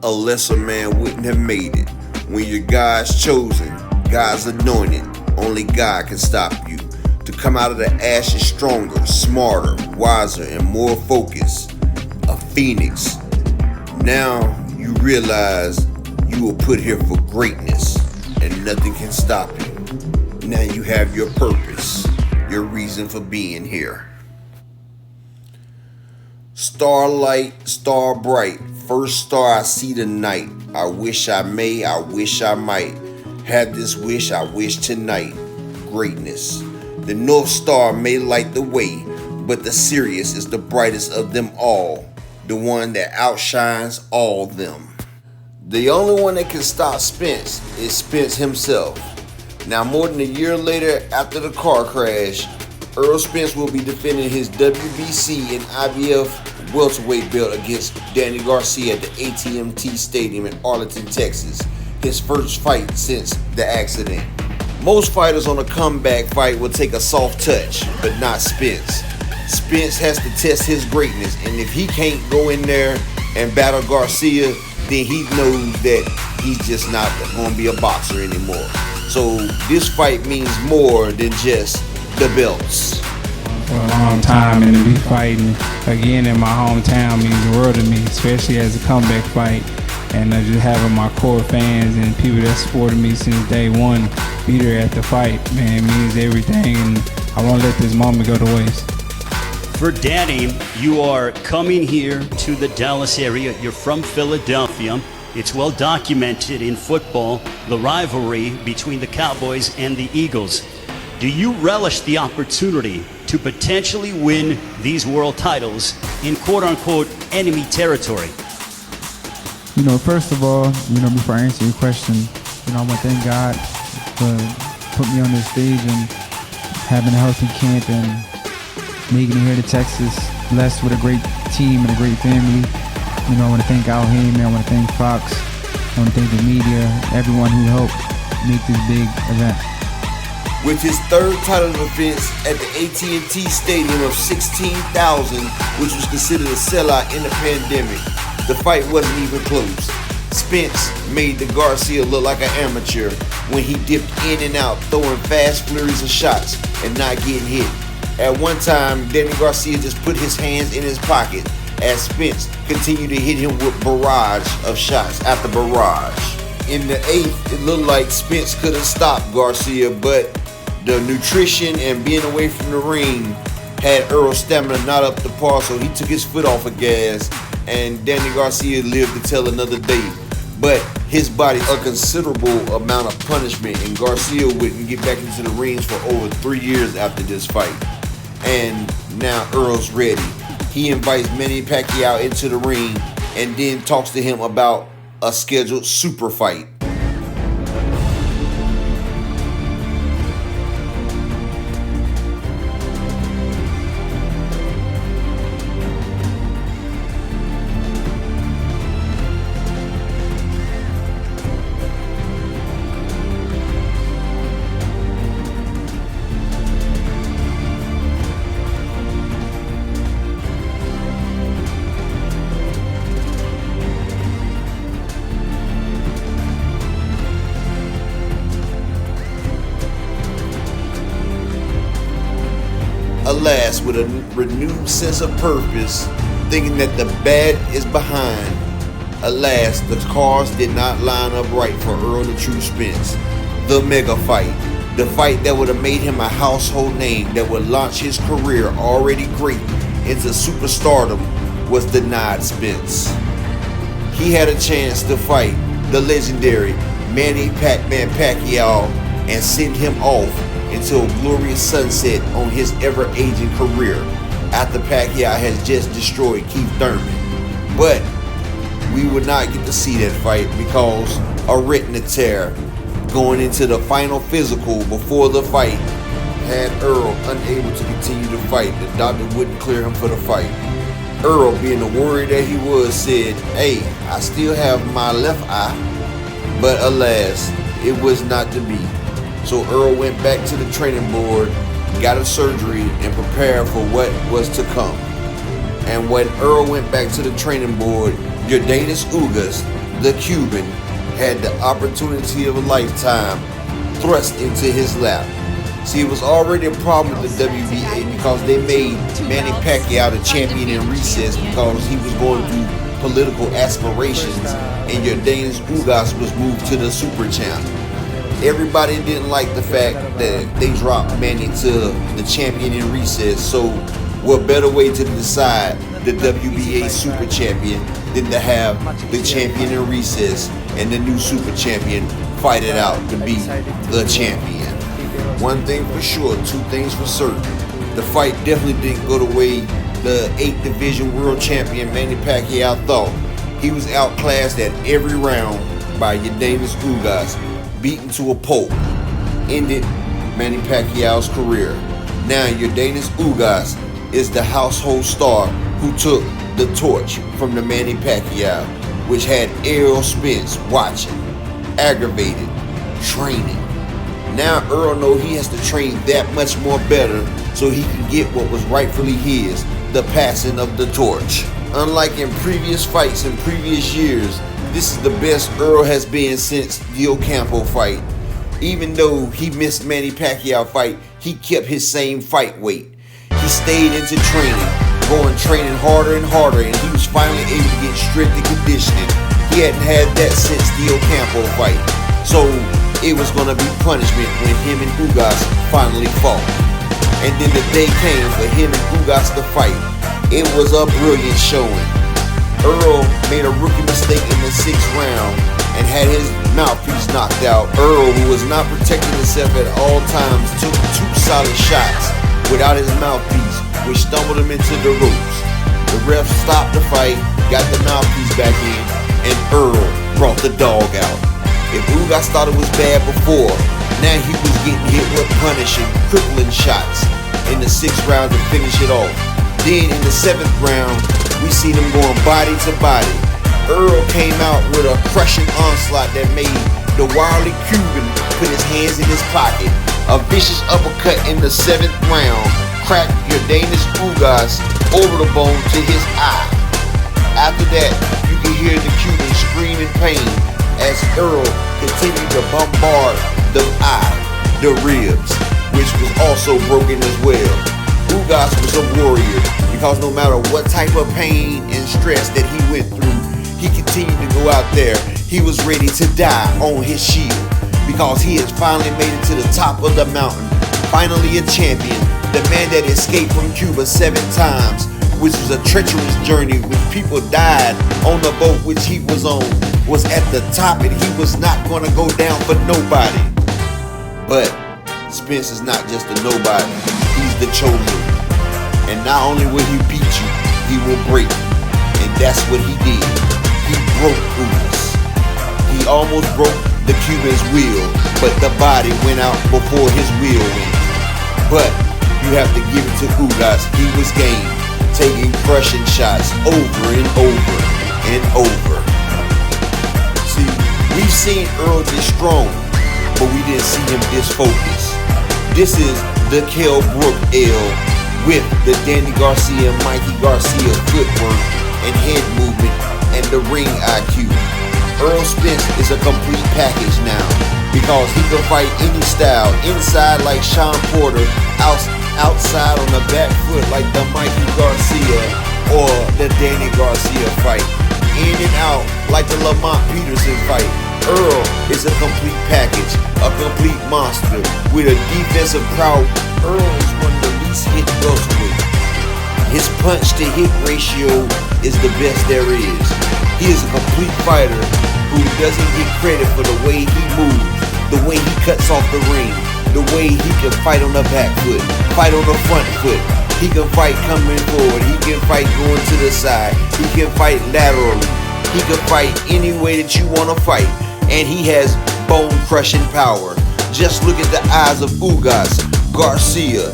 A lesser man wouldn't have made it. When you're God's chosen, God's anointed, only God can stop you. To come out of the ashes stronger, smarter, wiser, and more focused. A phoenix. Now you realize you were put here for greatness, and nothing can stop you. Now you have your purpose, your reason for being here. Starlight, star bright, first star I see tonight. I wish I may, I wish I might. Have this wish I wish tonight. Greatness. The North Star may light the way, but the Sirius is the brightest of them all. The one that outshines all them. The only one that can stop Spence is Spence himself. Now, more than a year later after the car crash, Errol Spence will be defending his WBC and IBF welterweight belt against Danny Garcia at the AT&T Stadium in Arlington, Texas. His first fight since the accident. Most fighters on a comeback fight will take a soft touch, but not Spence. Spence has to test his greatness, and if he can't go in there and battle Garcia, then he knows that he's just not going to be a boxer anymore. So this fight means more than just the belts. For a long time, and to be fighting again in my hometown means the world to me, especially as a comeback fight. And just having my core fans and people that supported me since day one be there at the fight, man, means everything, and I won't let this moment go to waste. For Danny, you are coming here to the Dallas area. You're from Philadelphia. It's well documented in football, the rivalry between the Cowboys and the Eagles. Do you relish the opportunity to potentially win these world titles in quote-unquote enemy territory? You know, first of all, before I answer your question, I want to thank God for putting me on this stage and having a healthy camp and making it here to Texas, blessed with a great team and a great family. I want to thank Al Heyman, I want to thank Fox, I want to thank the media, everyone who helped make this big event. With his third title defense at the AT&T Stadium of 16,000, which was considered a sellout in the pandemic, the fight wasn't even close. Spence made the Garcia look like an amateur when he dipped in and out, throwing fast flurries of shots and not getting hit. At one time, Danny Garcia just put his hands in his pocket as Spence continued to hit him with barrage of shots after barrage. In the eighth, it looked like Spence could have stopped Garcia, but the nutrition and being away from the ring had Errol's stamina not up to par, so he took his foot off of gas, and Danny Garcia lived to tell another day. But his body a considerable amount of punishment, and Garcia wouldn't get back into the rings for over 3 years after this fight. And now Errol's ready. He invites Manny Pacquiao into the ring and then talks to him about a scheduled super fight. Alas, with a renewed sense of purpose, thinking that the bad is behind. Alas, the cards did not line up right for Errol the True Spence. The mega fight, the fight that would have made him a household name, that would launch his career already great into superstardom, was denied Spence. He had a chance to fight the legendary Manny Pac-Man Pacquiao and send him off into a glorious sunset on his ever-aging career after Pacquiao has just destroyed Keith Thurman. But we would not get to see that fight because a retina tear going into the final physical before the fight had Errol unable to continue to fight. The doctor wouldn't clear him for the fight. Errol, being the warrior that he was, said, "Hey, I still have my left eye," but alas, it was not to be. So Errol went back to the training board, got a surgery, and prepared for what was to come. And when Errol went back to the training board, Jordanis Ugas, the Cuban had the opportunity of a lifetime thrust into his lap. See, it was already a problem with the WBA because they made Manny Pacquiao the champion in recess because he was going through political aspirations, and Yordenis Ugas was moved to the super champ. Everybody didn't like the fact that they dropped Manny to the champion in recess, so what better way to decide the WBA super champion than to have the champion in recess and the new super champion fight it out to be the champion. One thing for sure, two things for certain. The fight definitely didn't go the way the 8th division world champion Manny Pacquiao thought. He was outclassed at every round by Yordenis Ugas, beaten to a pulp, ended Manny Pacquiao's career. Now Yordenis Ugas is the household star who took the torch from the Manny Pacquiao, which had Errol Spence watching, aggravated, training. Now Errol knows he has to train that much more better so he can get what was rightfully his, the passing of the torch. Unlike in previous fights in previous years, this is the best Errol has been since the Ocampo fight. Even though he missed Manny Pacquiao fight, he kept his same fight weight. He stayed into training harder and harder, and he was finally able to get strict to conditioning. He hadn't had that since the Ocampo fight. So it was going to be punishment when him and Ugas finally fought. And then the day came for him and Ugas to fight. It was a brilliant showing. Errol made a rookie mistake in the 6th round and had his mouthpiece knocked out. Errol, who was not protecting himself at all times, took 2 solid shots without his mouthpiece, which stumbled him into the ropes. The ref stopped the fight, got the mouthpiece back in, and Errol brought the dog out. If Ugas thought it was bad before, now he was getting hit with punishing, crippling shots in the 6th round to finish it off. Then in the 7th round, we see them going body to body. Errol came out with a crushing onslaught that made the wily Cuban put his hands in his pocket. A vicious uppercut in the 7th round cracked Yordenis Ugas over the bone to his eye. After that, you can hear the Cuban scream in pain as Errol continued to bombard the eye, the ribs, which was also broken as well. Ugas was a warrior because no matter what type of pain and stress that he went through, he continued to go out there. He was ready to die on his shield because he has finally made it to the top of the mountain. Finally a champion, the man that escaped from Cuba 7 times, which was a treacherous journey, which people died on the boat which he was on, was at the top and he was not going to go down for nobody. But Spence is not just a nobody, he's the chosen. And not only will he beat you, he will break you. And that's what he did. He broke Ugas. He almost broke the Cuban's will, but the body went out before his will went. But you have to give it to Ugas. He was game, taking crushing shots over and over and over. See, we've seen Errol this strong, but we didn't see him this focused. This is the Kell Brook L with the Danny Garcia, Mikey Garcia footwork and head movement and the ring IQ. Errol Spence is a complete package now because he can fight any style, inside like Sean Porter, outside on the back foot like the Mikey Garcia or the Danny Garcia fight, in and out like the Lamont Peterson fight. Errol is a complete package, a complete monster with a defensive prowess. Errol is one of the least hit welterweight. His punch to hit ratio is the best there is. He is a complete fighter who doesn't get credit for the way he moves, the way he cuts off the ring, the way he can fight on the back foot, fight on the front foot. He can fight coming forward, he can fight going to the side, he can fight laterally, he can fight any way that you want to fight, and he has bone-crushing power. Just look at the eyes of Ugas, Garcia,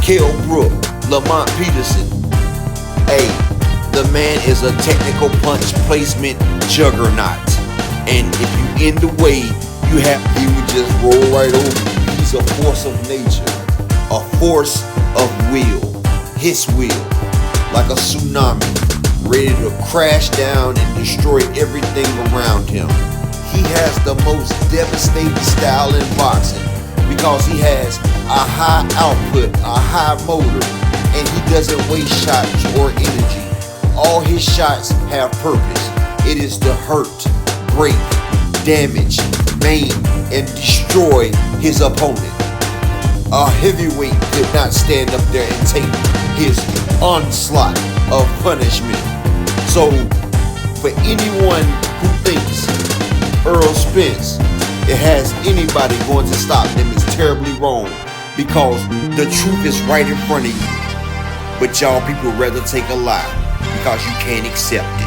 Kell Brook, Lamont Peterson. Hey, the man is a technical punch placement juggernaut. And if you in the way, he would just roll right over you. He's a force of nature, a force of will, his will, like a tsunami, ready to crash down and destroy everything around him. He has the most devastating style in boxing because he has a high output, a high motor, and he doesn't waste shots or energy. All his shots have purpose. It is to hurt, break, damage, maim, and destroy his opponent. A heavyweight could not stand up there and take his onslaught of punishment. So, for anyone who thinks Errol Spence, it has anybody going to stop them is terribly wrong, because the truth is right in front of you. But y'all people rather take a lie because you can't accept it.